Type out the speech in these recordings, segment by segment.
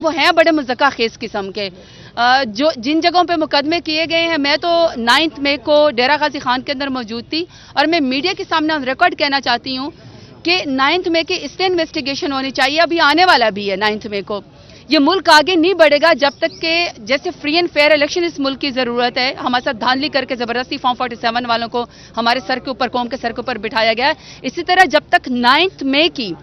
وہ ہیں بڑے مذکّع خیز قسم کے جو جن جگہوں پہ مقدمے کیے گئے ہیں. میں تو 9 مئی کو ڈیرہ غازی خان کے اندر موجود تھی اور میں میڈیا کے سامنے آن ریکارڈ کہنا چاہتی ہوں کہ 9 مئی کی اس پہ انویسٹیگیشن ہونی چاہیے. ابھی آنے والا بھی ہے 9 مئی کو. یہ ملک آگے نہیں بڑھے گا جب تک کہ جیسے فری اینڈ فیئر الیکشن اس ملک کی ضرورت ہے. ہمارے ساتھ دھاندلی کر کے زبردستی فارم 47 والوں کو ہمارے سر کے اوپر قوم کے سر کے اوپر بٹھایا گیا ہے. اسی طرح جب تک 9 مئی کی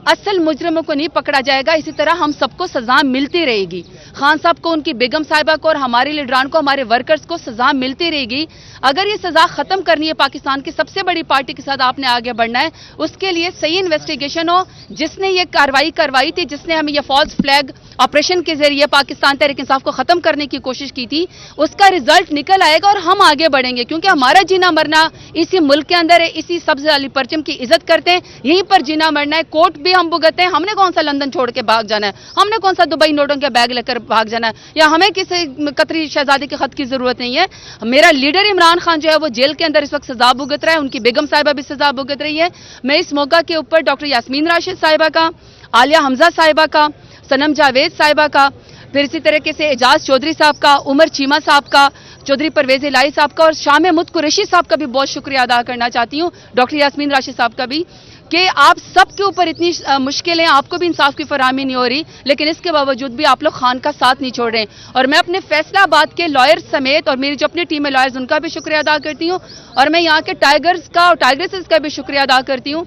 اصل مجرموں کو نہیں پکڑا جائے گا اسی طرح ہم سب کو سزا ملتی رہے گی. خان صاحب کو, ان کی بیگم صاحبہ کو اور ہمارے لیڈران کو, ہمارے ورکرز کو سزا ملتی رہے گی. اگر یہ سزا ختم کرنی ہے پاکستان کی سب سے بڑی پارٹی کے ساتھ آپ نے آگے بڑھنا ہے. اس کے لیے صحیح انویسٹیگیشن ہو. جس نے یہ کارروائی کروائی تھی, جس نے ہمیں یہ فالس فلیگ آپریشن کے ذریعے پاکستان تحریک انصاف کو ختم کرنے کی کوشش کی تھی, اس کا رزلٹ نکل آئے گا اور ہم آگے بڑھیں گے. کیونکہ ہمارا جینا مرنا اسی ملک کے اندر ہے, اسی سبز والی پرچم کی عزت کرتے ہیں, یہیں پر جینا مرنا ہے. کوٹ بھی ہم بھگتے ہیں. ہم نے کون سا لندن چھوڑ کے بھاگ جانا ہے, ہم نے کون سا دبئی نوٹوں کے بیگ لے کر بھاگ جانا ہے, یا ہمیں کسی قطری شہزادی کے خط کی ضرورت نہیں ہے. میرا لیڈر عمران خان جو ہے وہ جیل کے اندر اس وقت سزا بھگت رہا ہے, ان کی بیگم صاحبہ بھی سزا بھگت رہی ہے. میں اس موقع کے اوپر ڈاکٹر یاسمین راشد صاحبہ کا, عالیہ حمزہ صاحبہ کا, صنم جاوید صاحبہ کا, پھر اسی طریقے سے اعجاز چودھری صاحب کا, عمر چیمہ صاحب کا, چودھری پرویز الہی صاحب کا اور شام مت قریشی صاحب کا بھی بہت شکریہ ادا کرنا چاہتی ہوں, ڈاکٹر یاسمین راشد صاحب کا بھی, کہ آپ سب کے اوپر اتنی مشکلیں, آپ کو بھی انصاف کی فراہمی نہیں ہو رہی, لیکن اس کے باوجود بھی آپ لوگ خان کا ساتھ نہیں چھوڑ رہے ہیں. اور میں اپنے فیصلہ آباد کے لائرز سمیت اور میری جو اپنی ٹیم ہے لائرز, ان کا بھی شکریہ ادا کرتی ہوں, اور میں یہاں کے ٹائیگرز کا اور ٹائیگریسز کا بھی شکریہ ادا کرتی ہوں.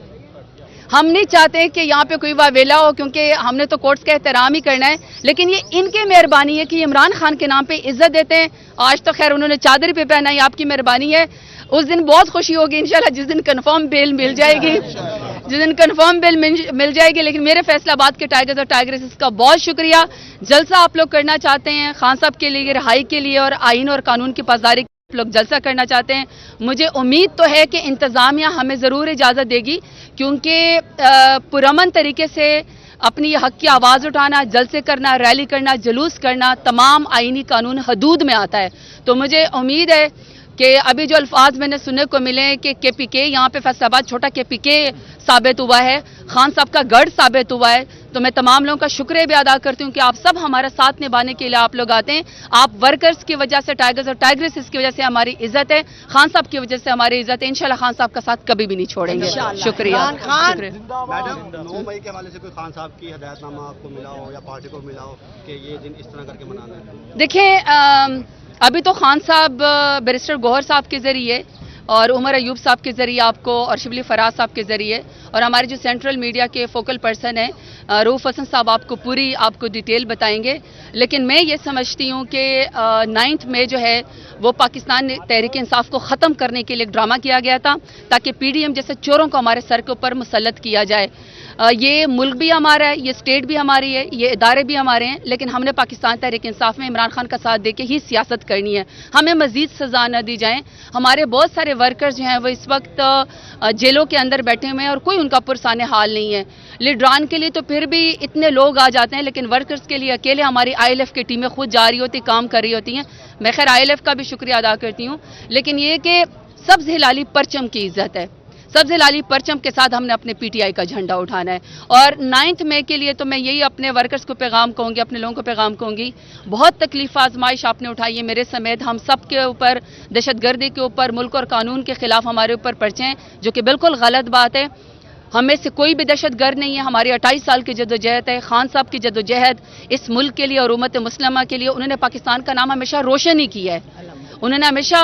ہم نہیں چاہتے کہ یہاں پہ کوئی واویلا ہو, کیونکہ ہم نے تو کورٹس کا احترام ہی کرنا ہے, لیکن یہ ان کی مہربانی ہے کہ یہ عمران خان کے نام پہ عزت دیتے ہیں. آج تو خیر انہوں نے چادر پہ پہنا, یہ آپ کی مہربانی ہے. اس دن بہت خوشی ہوگی انشاءاللہ جس دن کنفرم بیل مل جائے گی, مل جائے گی. لیکن میرے فیصلہ آباد کے ٹائیگرز اور ٹائیگریسز کا بہت شکریہ. جلسہ آپ لوگ کرنا چاہتے ہیں خان صاحب کے لیے, رہائی کے لیے اور آئین اور قانون کی پاسداری لوگ جلسہ کرنا چاہتے ہیں. مجھے امید تو ہے کہ انتظامیہ ہمیں ضرور اجازت دے گی, کیونکہ پرامن طریقے سے اپنی یہ حق کی آواز اٹھانا, جلسے کرنا, ریلی کرنا, جلوس کرنا تمام آئینی قانون حدود میں آتا ہے. تو مجھے امید ہے کہ ابھی جو الفاظ میں نے سننے کو ملے کہ کے پی کے یہاں پہ فیصل آباد چھوٹا کے پی کے ثابت ہوا ہے, خان صاحب کا گڑھ ثابت ہوا ہے, تو میں تمام لوگوں کا شکریہ بھی ادا کرتی ہوں کہ آپ سب ہمارا ساتھ نبھانے کے لیے آپ لوگ آتے ہیں. آپ ورکرز کی وجہ سے, ٹائیگرز اور ٹائیگریسز کی وجہ سے ہماری عزت ہے, خان صاحب کی وجہ سے ہماری عزت ہے. انشاءاللہ خان صاحب کا ساتھ کبھی بھی نہیں چھوڑیں گے. شکریہ. میڈم 9 مئی کے حوالے سے کوئی خان صاحب کی ہدایت نامہ آپ کو ملا ہو یا پارٹی کو ملا ہو کہ یہ دن اس طرح کر کے منانا ہے؟ دیکھیں, ابھی تو خان صاحب بیرسٹر گوہر صاحب کے ذریعے اور عمر ایوب صاحب کے ذریعے آپ کو اور شبلی فراز صاحب کے ذریعے اور ہمارے جو سینٹرل میڈیا کے فوکل پرسن ہیں روف حسن صاحب آپ کو پوری آپ کو ڈیٹیل بتائیں گے. لیکن میں یہ سمجھتی ہوں کہ 9 مئی جو ہے وہ پاکستان تحریک انصاف کو ختم کرنے کے لیے ایک ڈرامہ کیا گیا تھا تاکہ پی ڈی ایم جیسے چوروں کو ہمارے سر کے اوپر مسلط کیا جائے. یہ ملک بھی ہمارا ہے, یہ اسٹیٹ بھی ہماری ہے, یہ ادارے بھی ہمارے ہیں, لیکن ہم نے پاکستان تحریک انصاف میں عمران خان کا ساتھ دے کے ہی سیاست کرنی ہے. ہمیں مزید سزا نہ دی جائیں. ہمارے بہت سارے ورکرز جو ہیں وہ اس وقت جیلوں کے اندر بیٹھے ہوئے ہیں اور کوئی ان کا پرسان حال نہیں ہے. لیڈران کے لیے تو پھر بھی اتنے لوگ آ جاتے ہیں, لیکن ورکرز کے لیے اکیلے ہماری آئی ایل ایف کی ٹیمیں خود جا رہی ہوتی, کام کر رہی ہوتی ہیں. میں خیر آئی ایل ایف کا بھی شکریہ ادا کرتی ہوں, لیکن یہ کہ سبز ہلالی پرچم کی عزت ہے. سبز ہلالی پرچم کے ساتھ ہم نے اپنے پی ٹی آئی کا جھنڈا اٹھانا ہے. اور 9 مئی کے لیے تو میں یہی اپنے ورکرز کو پیغام کہوں گی, اپنے لوگوں کو پیغام کہوں گی, بہت تکلیف آزمائش آپ نے اٹھائی ہے میرے سمیت. ہم سب کے اوپر دہشت گردی کے اوپر, ملک اور قانون کے خلاف ہمارے اوپر پرچے ہیں, جو کہ بالکل غلط بات ہے. ہمیں سے کوئی بھی دہشت گرد نہیں ہے. ہماری 28 سال کی جدوجہد ہے. خان صاحب کی جدوجہد اس ملک کے لیے اور امت مسلمہ کے لیے, انہوں نے پاکستان کا نام ہمیشہ روشن ہی کیا ہے. انہوں نے ہمیشہ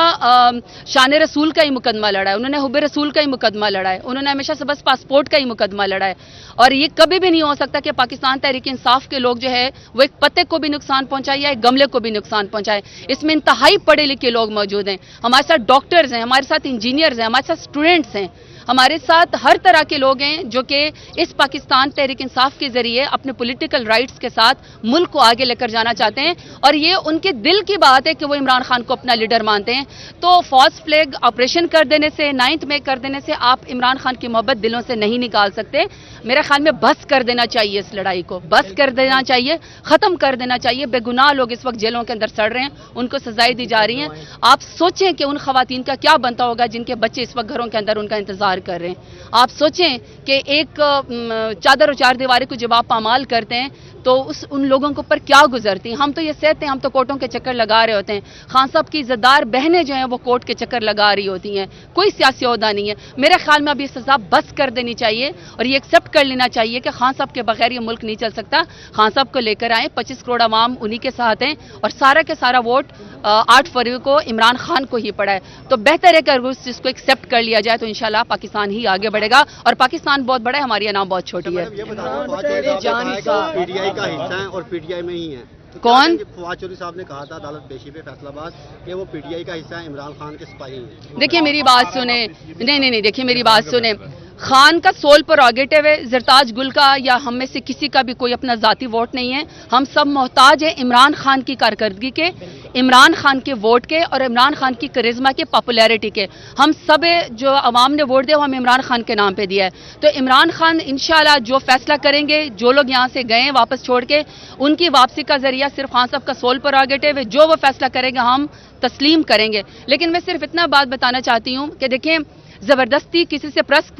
شان رسول کا ہی مقدمہ لڑا ہے, انہوں نے حب رسول کا ہی مقدمہ لڑا ہے, انہوں نے ہمیشہ سے بس پاسپورٹ کا ہی مقدمہ لڑا ہے. اور یہ کبھی بھی نہیں ہو سکتا کہ پاکستان تحریک انصاف کے لوگ جو ہے وہ ایک پتے کو بھی نقصان پہنچائے یا ایک گملے کو بھی نقصان پہنچائے. اس میں انتہائی پڑھے لکھے لوگ موجود ہیں. ہمارے ساتھ ڈاکٹرز ہیں, ہمارے ساتھ انجینئرز ہیں, ہمارے ساتھ اسٹوڈنٹس ہیں, ہمارے ساتھ ہر طرح کے لوگ ہیں جو کہ اس پاکستان تحریک انصاف کے ذریعے اپنے پولیٹیکل رائٹس کے ساتھ ملک کو آگے لے کر جانا چاہتے ہیں. اور یہ ان کے دل کی بات ہے کہ وہ عمران خان کو اپنا لیڈر مانتے ہیں. تو فالس فلیگ آپریشن کر دینے سے, 9 مئی کر دینے سے آپ عمران خان کی محبت دلوں سے نہیں نکال سکتے. میرے خیال میں بس کر دینا چاہیے, اس لڑائی کو بس کر دینا چاہیے, ختم کر دینا چاہیے. بے گناہ لوگ اس وقت جیلوں کے اندر سڑ رہے ہیں, ان کو سزائیں دی جا رہی ہیں. آپ سوچیں کہ ان خواتین کا کیا بنتا ہوگا جن کے بچے اس وقت گھروں کے اندر ان کا انتظار کر رہے ہیں. آپ سوچیں کہ ایک چادر و چار دیواری کو جب آپ پامال کرتے ہیں تو ان لوگوں کے اوپر کیا گزرتی. ہم تو یہ سہتے ہیں, ہم تو کورٹوں کے چکر لگا رہے ہوتے ہیں. خان صاحب کی عزتدار بہنیں جو ہیں وہ کورٹ کے چکر لگا رہی ہوتی ہیں, کوئی سیاسی عہدہ نہیں ہے. میرے خیال میں اب یہ سزا بس کر دینی چاہیے اور یہ ایکسیپٹ کر لینا چاہیے کہ خان صاحب کے بغیر یہ ملک نہیں چل سکتا. خان صاحب کو لے کر آئیں, 25 کروڑ عوام انہی کے ساتھ ہیں اور سارا کے سارا ووٹ 8 فروری کو عمران خان کو ہی پڑا ہے. تو بہتر ہے کہ اگر اس چیز کو ایکسیپٹ کر لیا جائے تو انشاءاللہ پاکستان ہی آگے بڑھے گا, اور پاکستان بہت بڑا ہے, ہماری انام بہت چھوٹی ہے. پی ٹی آئی کا حصہ ہیں اور پی ٹی آئی میں ہی ہیں. کون؟ فواد چودھری صاحب نے کہا تھا عدالت پیشی پہ فیصلہ آباد کہ وہ پی ٹی آئی کا حصہ ہے, عمران خان کے سپاہی ہیں. دیکھیے میری بات سنیں, نہیں دیکھیے میری بات سنیں. خان کا سول پروگیٹو ہے, زرتاج گل کا یا ہم میں سے کسی کا بھی کوئی اپنا ذاتی ووٹ نہیں ہے. ہم سب محتاج ہیں عمران خان کی کارکردگی کے, عمران خان کے ووٹ کے اور عمران خان کی کرزما کے, پاپولیرٹی کے. ہم سب جو عوام نے ووٹ دیا وہ ہم عمران خان کے نام پہ دیا ہے. تو عمران خان انشاءاللہ جو فیصلہ کریں گے, جو لوگ یہاں سے گئے ہیں واپس چھوڑ کے, ان کی واپسی کا ذریعہ صرف خان صاحب کا سول پروگیٹو ہے. جو وہ فیصلہ کریں گے ہم تسلیم کریں گے. لیکن میں صرف اتنا بات بتانا چاہتی ہوں کہ دیکھیں, زبردستی کسی سے پریس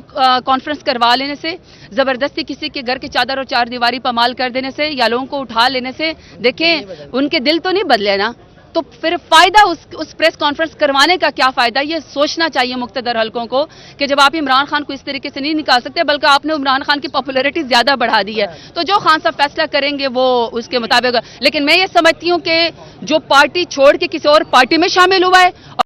کانفرنس کروا لینے سے, زبردستی کسی کے گھر کی چادر اور چار دیواری پامال کر دینے سے یا لوگوں کو اٹھا لینے سے, دیکھیں ان کے دل تو نہیں بدلے نا, تو پھر فائدہ اس پریس کانفرنس کروانے کا کیا فائدہ. یہ سوچنا چاہیے مقتدر حلقوں کو کہ جب آپ عمران خان کو اس طریقے سے نہیں نکال سکتے بلکہ آپ نے عمران خان کی پاپولیرٹی زیادہ بڑھا دی ہے, تو جو خان صاحب فیصلہ کریں گے وہ اس کے مطابق. لیکن میں یہ سمجھتی ہوں کہ جو پارٹی چھوڑ کے کسی اور پارٹی میں شامل ہوا ہے